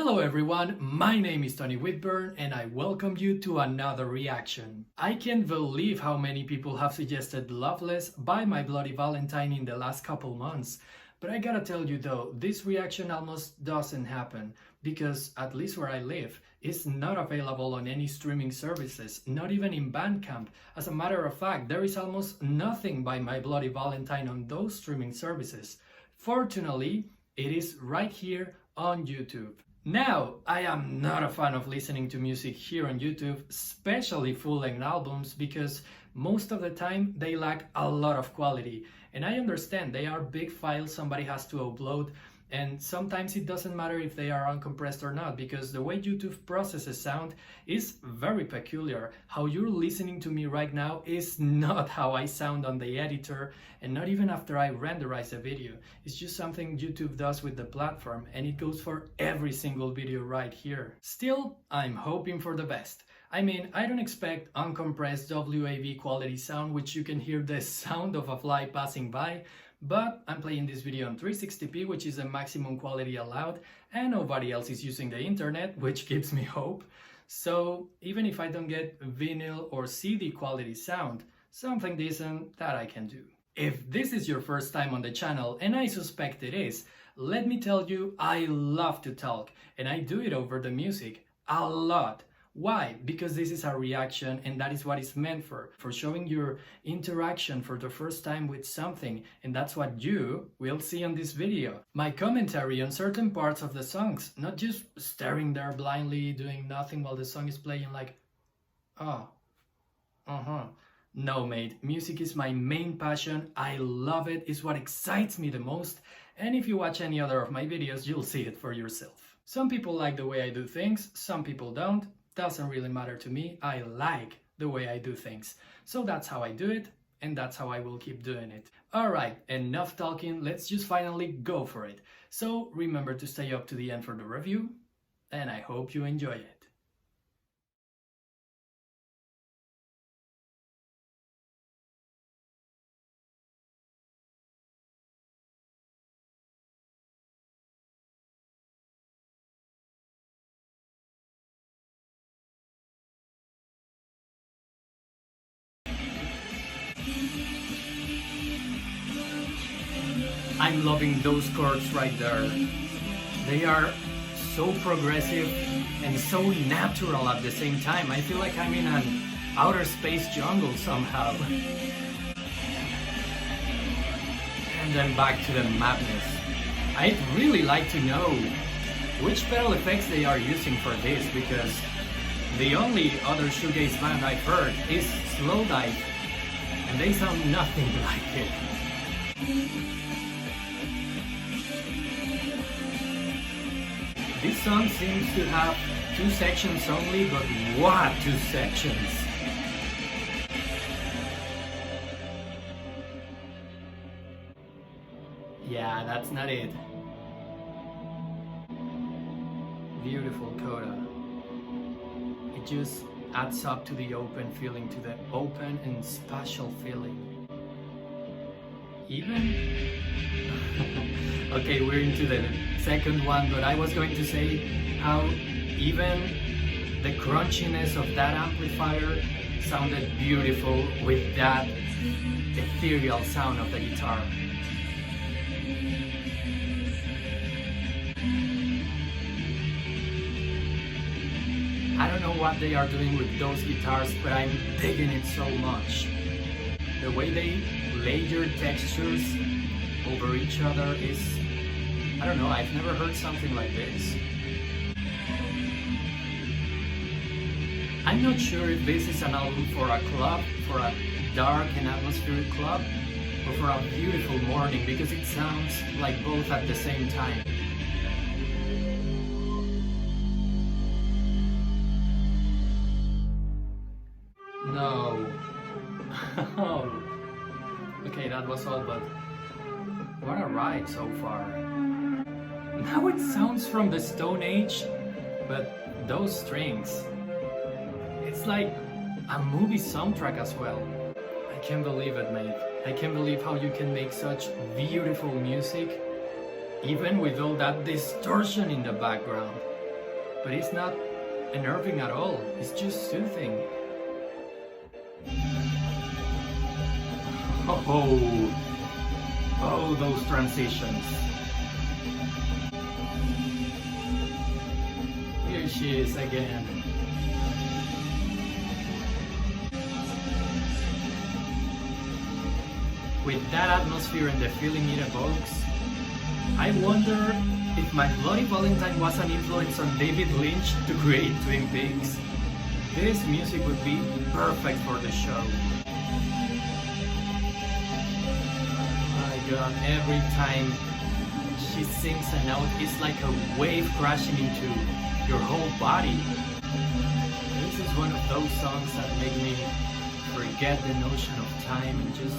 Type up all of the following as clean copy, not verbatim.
Hello everyone, my name is Tony Whitburn and I welcome you to another reaction. I can't believe how many people have suggested Loveless by My Bloody Valentine in the last couple months. But I gotta tell you though, this reaction almost doesn't happen because, at least where I live, it's not available on any streaming services, not even in Bandcamp. As a matter of fact, there is almost nothing by My Bloody Valentine on those streaming services. Fortunately, it is right here on YouTube. Now, I am not a fan of listening to music here on YouTube, especially full-length albums, because most of the time they lack a lot of quality. And I understand they are big files somebody has to upload, and sometimes it doesn't matter if they are uncompressed or not, because the way YouTube processes sound is very peculiar. How you're listening to me right now is not how I sound on the editor, and not even after I renderize a video. It's just something YouTube does with the platform, and it goes for every single video right here. Still, I'm hoping for the best. I mean, I don't expect uncompressed WAV quality sound, which you can hear the sound of a fly passing by, but I'm playing this video on 360p, which is the maximum quality allowed, and nobody else is using the internet, which gives me hope. So even if I don't get vinyl or CD quality sound, something decent that I can do. If this is your first time on the channel, and I suspect it is, let me tell you, I love to talk, and I do it over the music, a lot. Why? Because this is a reaction, and that is what it's meant for showing your interaction for the first time with something, and that's what you will see on this video. My commentary on certain parts of the songs, not just staring there blindly, doing nothing while the song is playing like, oh, No mate, music is my main passion, I love it, it's what excites me the most, and if you watch any other of my videos, you'll see it for yourself. Some people like the way I do things, some people don't. Doesn't really matter to me. I like the way I do things. So that's how I do it, and that's how I will keep doing it. Alright, enough talking, let's just finally go for it. So remember to stay up to the end for the review, and I hope you enjoy it. I'm loving those chords right there. They are so progressive and so natural at the same time. I feel like I'm in an outer space jungle somehow. And then back to the madness. I'd really like to know which pedal effects they are using for this, because the only other shoegaze band I've heard is Slowdive, and they sound nothing like it. This song seems to have 2 sections only, but what 2 sections? Yeah, that's not it. Beautiful coda. It just adds up to the open feeling, to the open and spatial feeling. Even? Okay, we're into the second one, but I was going to say how even the crunchiness of that amplifier sounded beautiful with that ethereal sound of the guitar. I don't know what they are doing with those guitars, but I'm digging it so much. The way they layer textures over each other is, I don't know, I've never heard something like this. I'm not sure if this is an album for a club, for a dark and atmospheric club, or for a beautiful morning, because it sounds like both at the same time. No. Okay, that was all, but what a ride so far. Now it sounds from the Stone Age, but those strings, it's like a movie soundtrack as well. I can't believe it, mate. I can't believe how you can make such beautiful music, even with all that distortion in the background. but it's not unnerving at all, it's just soothing. Oh, those transitions. Here she is again. With that atmosphere and the feeling it evokes, I wonder if My Bloody Valentine was an influence on David Lynch to create Twin Peaks. This music would be perfect for the show. My God, every time she sings a note, it's like a wave crashing into your whole body. This is one of those songs that make me forget the notion of time and just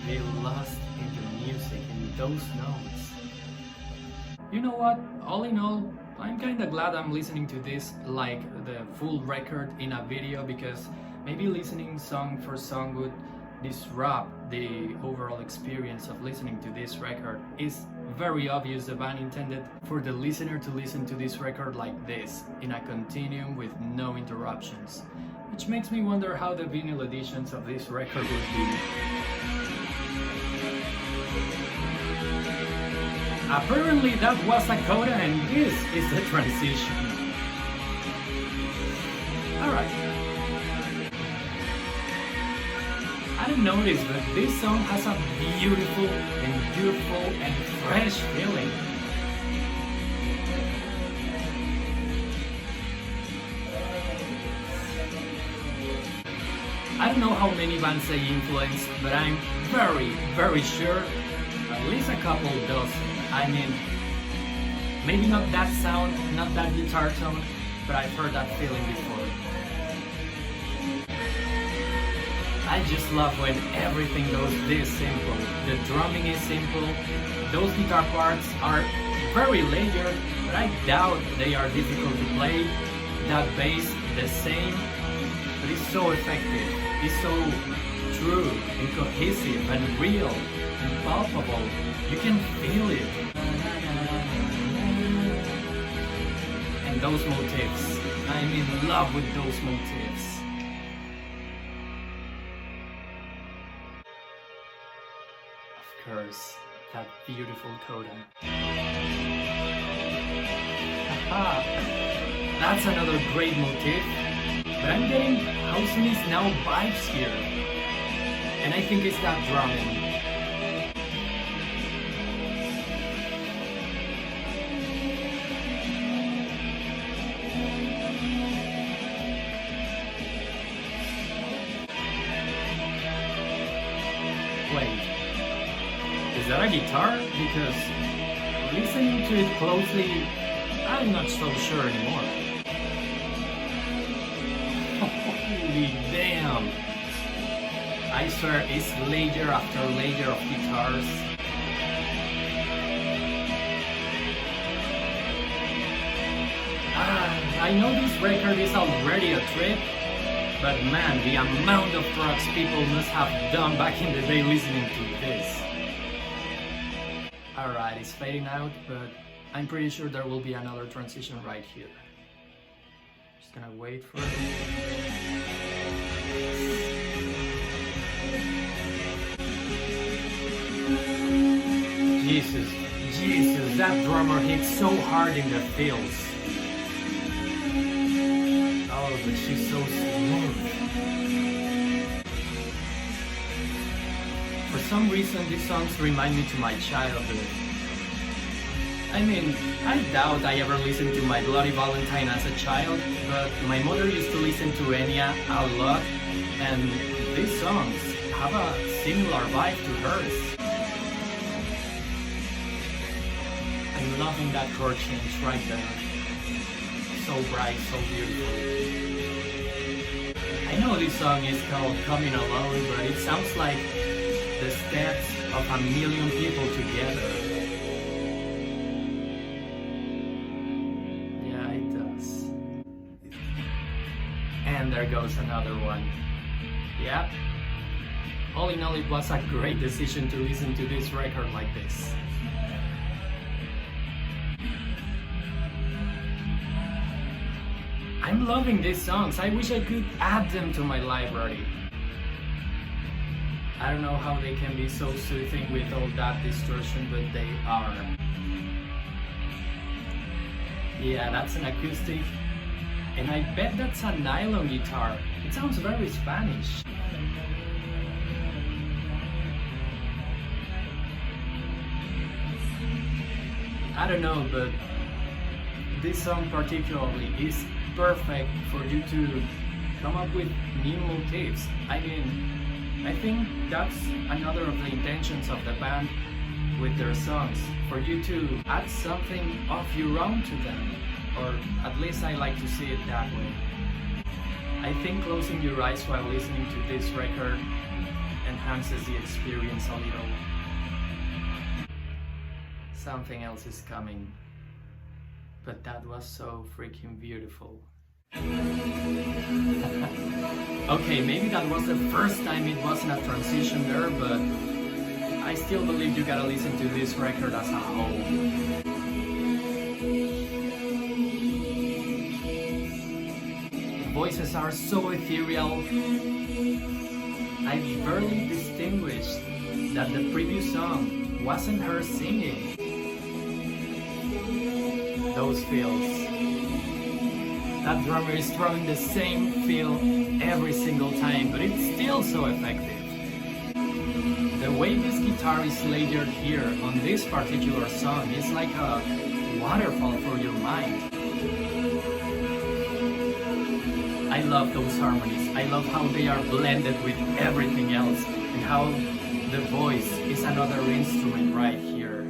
be lost in the music, in those notes. You know what? All in all, I'm kinda glad I'm listening to this like the full record in a video, because maybe listening song for song would disrupt the overall experience of listening to this record. It's very obvious the band intended for the listener to listen to this record like this, in a continuum with no interruptions. Which makes me wonder how the vinyl editions of this record would be. Apparently that was a coda and this is the transition. Alright. I didn't notice, but this song has a beautiful and fresh feeling. I don't know how many bands they influenced, but I'm very sure at least a couple dozen. I mean, maybe not that sound, not that guitar tone, but I've heard that feeling before. I just love when everything goes this simple. The drumming is simple, those guitar parts are very layered, but I doubt they are difficult to play. That bass, the same, but it's so effective. It's so true and cohesive and real and palpable. You can feel it. And those motifs. I'm in love with those motifs. Of course, that beautiful coda. Aha! That's another great motif. But I'm getting house is now vibes here. And I think it's that drumming. Wait, is that a guitar? Because listening to it closely, I'm not so sure anymore. Holy damn! I swear it's layer after layer of guitars. I know this record is already a trip, but man, the amount of drugs people must have done back in the day listening to this. Alright, it's fading out, but I'm pretty sure there will be another transition right here. Just gonna wait for it. Jesus, that drummer hits so hard in the fills. Oh, but she's so smooth. For some reason, these songs remind me to my childhood. I mean, I doubt I ever listened to My Bloody Valentine as a child, but my mother used to listen to Enya a lot, and these songs have a similar vibe to hers. I'm loving that chord change right there. So bright, so beautiful. I know this song is called Coming Alone, but it sounds like the steps of a million people together. Yeah, it does. And there goes another one. Yep. All in all, it was a great decision to listen to this record like this. I'm loving these songs. I wish I could add them to my library. I don't know how they can be so soothing with all that distortion, but they are. Yeah, that's an acoustic. And I bet that's a nylon guitar. It sounds very Spanish. I don't know, but this song particularly is perfect for you to come up with new motifs. I mean, I think that's another of the intentions of the band with their songs, for you to add something of your own to them, or at least I like to see it that way. I think closing your eyes while listening to this record enhances the experience a little. Something else is coming, but that was so freaking beautiful. Okay, maybe that was the first time it wasn't a transition there, but I still believe you gotta listen to this record as a whole. The voices are so ethereal. I barely distinguished that the previous song wasn't her singing. Those feels. That drummer is throwing the same feel every single time, but it's still so effective. The way this guitar is layered here on this particular song is like a waterfall for your mind. I love those harmonies. I love how they are blended with everything else, and how the voice is another instrument right here.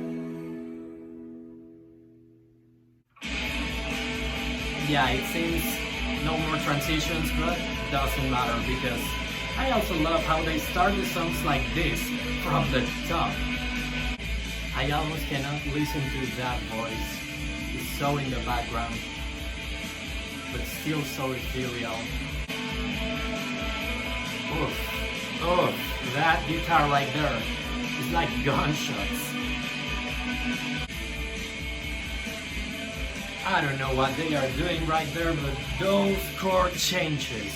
Yeah, it seems no more transitions, but doesn't matter, because I also love how they start the songs like this, from the top. I almost cannot listen to that voice. It's so in the background, but still so ethereal. Oof, oof, that guitar right there is like gunshots. I don't know what they are doing right there, but those chord changes.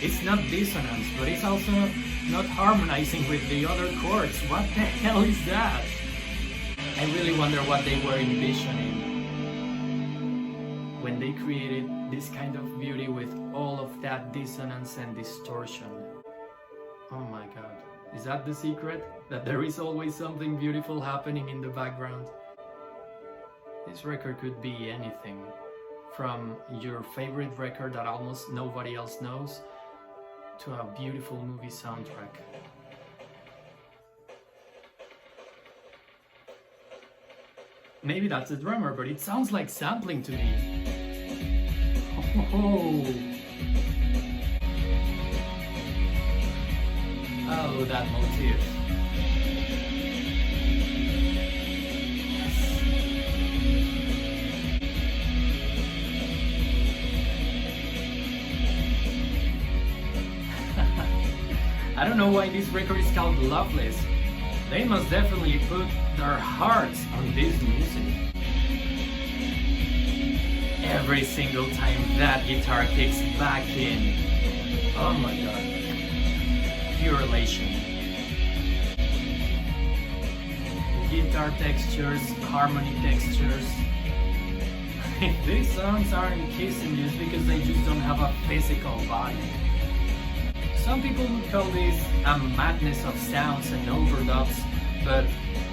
It's not dissonance, but it's also not harmonizing with the other chords. What the hell is that? I really wonder what they were envisioning when they created this kind of beauty with all of that dissonance and distortion. Oh my god. Is that the secret? That there is always something beautiful happening in the background? This record could be anything, from your favorite record that almost nobody else knows, to a beautiful movie soundtrack. Maybe that's a drummer, but it sounds like sampling to me. Oh, that motif. I don't know why this record is called Loveless. They must definitely put their hearts on this music. Every single time that guitar kicks back in. Oh my god. Pure elation. Guitar textures, harmony textures. These songs aren't kissing just because they just don't have a physical body. Some people would call this a madness of sounds and overdubs, but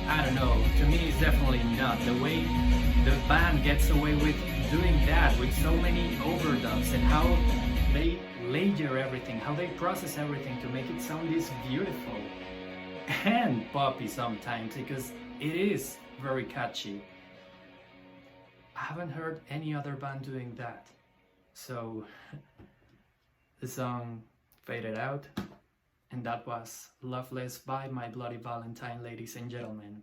I don't know, to me it's definitely not. The way the band gets away with doing that with so many overdubs, and how they layer everything, how they process everything to make it sound this beautiful and poppy sometimes, because it is very catchy. I haven't heard any other band doing that. So the song faded out, and that was Loveless by My Bloody Valentine, ladies and gentlemen.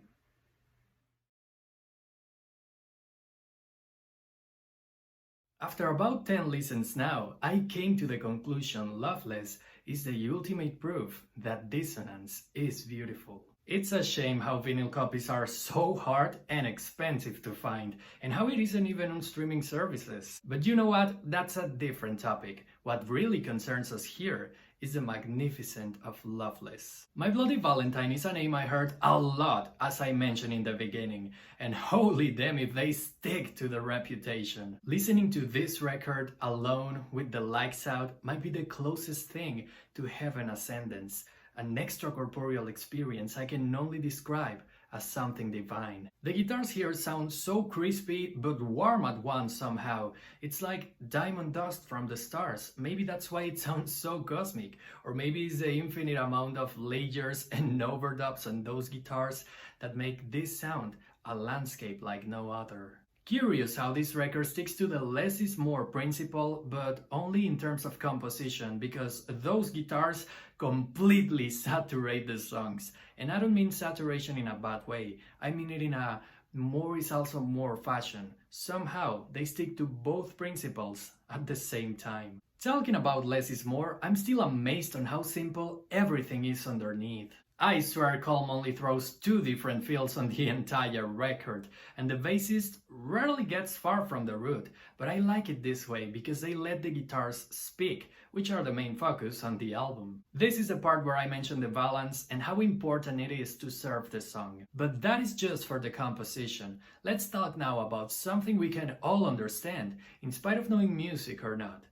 After about 10 listens now, I came to the conclusion Loveless is the ultimate proof that dissonance is beautiful. It's a shame how vinyl copies are so hard and expensive to find, and how it isn't even on streaming services. But you know what? That's a different topic. What really concerns us here is the magnificence of Loveless. My Bloody Valentine is a name I heard a lot, as I mentioned in the beginning, and holy damn if they stick to the reputation. Listening to this record alone with the lights out might be the closest thing to heaven ascendance, an extracorporeal experience I can only describe as something divine. The guitars here sound so crispy but warm at once somehow. It's like diamond dust from the stars. Maybe that's why it sounds so cosmic. Or maybe it's the infinite amount of layers and overdubs on those guitars that make this sound a landscape like no other. Curious how this record sticks to the less is more principle, but only in terms of composition, because those guitars completely saturate the songs. And I don't mean saturation in a bad way, I mean it in a more is also more fashion. Somehow they stick to both principles at the same time. Talking about less is more, I'm still amazed on how simple everything is underneath. I swear Colm only throws 2 different fills on the entire record, and the bassist rarely gets far from the root, but I like it this way because they let the guitars speak, which are the main focus on the album. This is the part where I mention the balance and how important it is to serve the song. But that is just for the composition. Let's talk now about something we can all understand, in spite of knowing music or not.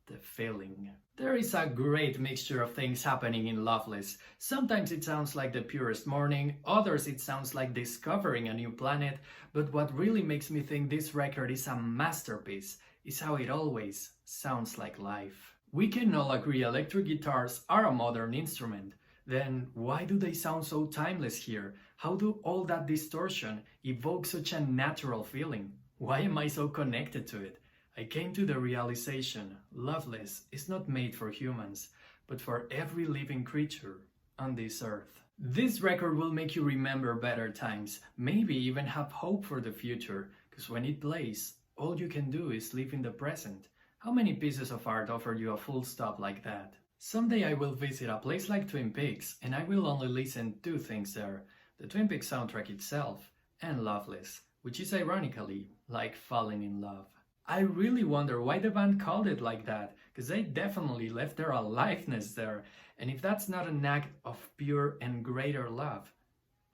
The feeling. There is a great mixture of things happening in Loveless. Sometimes it sounds like the purest morning, others it sounds like discovering a new planet, but what really makes me think this record is a masterpiece is how it always sounds like life. We can all agree electric guitars are a modern instrument. Then why do they sound so timeless here? How do all that distortion evoke such a natural feeling? Why am I so connected to it? I came to the realization Loveless is not made for humans, but for every living creature on this earth. This record will make you remember better times, maybe even have hope for the future, because when it plays, all you can do is live in the present. How many pieces of art offer you a full stop like that? Someday I will visit a place like Twin Peaks, and I will only listen to 2 things there: the Twin Peaks soundtrack itself, and Loveless, which is ironically like falling in love. I really wonder why the band called it like that, because they definitely left their aliveness there, and if that's not an act of pure and greater love,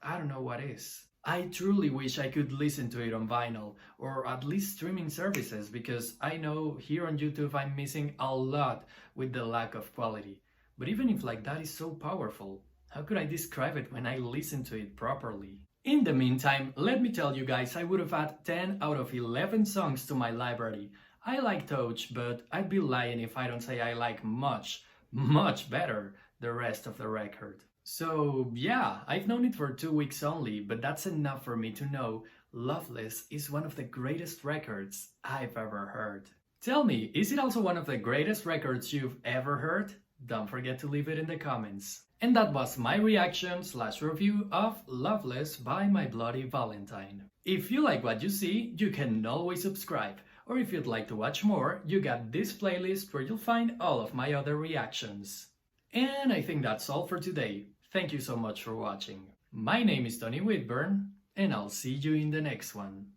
I don't know what is. I truly wish I could listen to it on vinyl, or at least streaming services, because I know here on YouTube I'm missing a lot with the lack of quality. But even if like that is so powerful, how could I describe it when I listen to it properly? In the meantime, let me tell you guys, I would have had 10 out of 11 songs to my library. I like Touch, but I'd be lying if I don't say I like much better the rest of the record. So yeah, I've known it for 2 weeks only, but that's enough for me to know Loveless is one of the greatest records I've ever heard. Tell me, is it also one of the greatest records you've ever heard? Don't forget to leave it in the comments. And that was my reaction/review of Loveless by My Bloody Valentine. If you like what you see, you can always subscribe. Or if you'd like to watch more, you got this playlist where you'll find all of my other reactions. And I think that's all for today. Thank you so much for watching. My name is Tony Whitburn, and I'll see you in the next one.